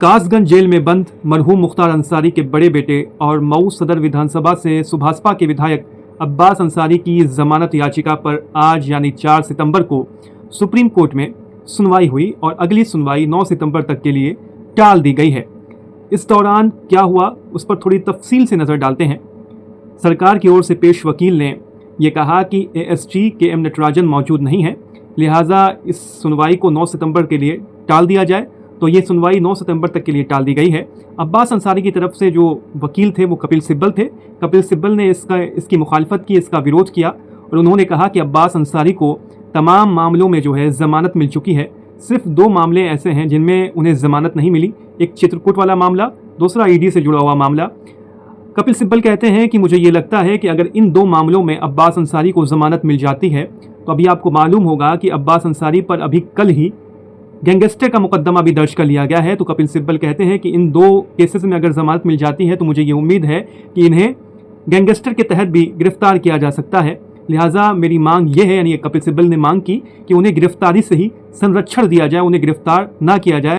Kasganj jail में बंद मरहूम मुख्तार अंसारी के बड़े बेटे और मऊ सदर विधानसभा से सुभाषपा के विधायक अब्बास अंसारी की जमानत याचिका पर आज यानी 4 सितंबर को सुप्रीम कोर्ट में सुनवाई हुई और अगली सुनवाई 9 सितंबर तक के लिए टाल दी गई है। इस दौरान क्या हुआ उस पर थोड़ी तफसील से नज़र डालते हैं। सरकार की ओर से पेश वकील ने यह कहा कि एएसजी KM नटराजन मौजूद नहीं है, लिहाजा इस सुनवाई को 9 सितंबर के लिए टाल दिया जाए। तो ये सुनवाई 9 सितंबर तक के लिए टाल दी गई है। अब्बास अंसारी की तरफ से जो वकील थे वो कपिल सिब्बल थे। कपिल सिब्बल ने इसकी मुखालफत की, इसका विरोध किया और उन्होंने कहा कि अब्बास अंसारी को तमाम मामलों में जो है ज़मानत मिल चुकी है। सिर्फ 2 मामले ऐसे हैं जिनमें उन्हें ज़मानत नहीं मिली, एक चित्रकूट वाला मामला, दूसरा ईडी से जुड़ा हुआ मामला। कपिल सिब्बल कहते हैं कि मुझे ये लगता है कि अगर इन 2 मामलों में अब्बास अंसारी को ज़मानत मिल जाती है तो अभी आपको मालूम होगा कि अब्बास अंसारी पर अभी कल ही गैंगस्टर का मुकदमा भी दर्ज कर लिया गया है। तो कपिल सिब्बल कहते हैं कि इन 2 केसेस में अगर जमानत मिल जाती है तो मुझे ये उम्मीद है कि इन्हें गैंगस्टर के तहत भी गिरफ्तार किया जा सकता है। लिहाजा मेरी मांग ये है, यानी कपिल सिब्बल ने मांग की कि उन्हें गिरफ्तारी से ही संरक्षण दिया जाए, उन्हें गिरफ्तार ना किया जाए।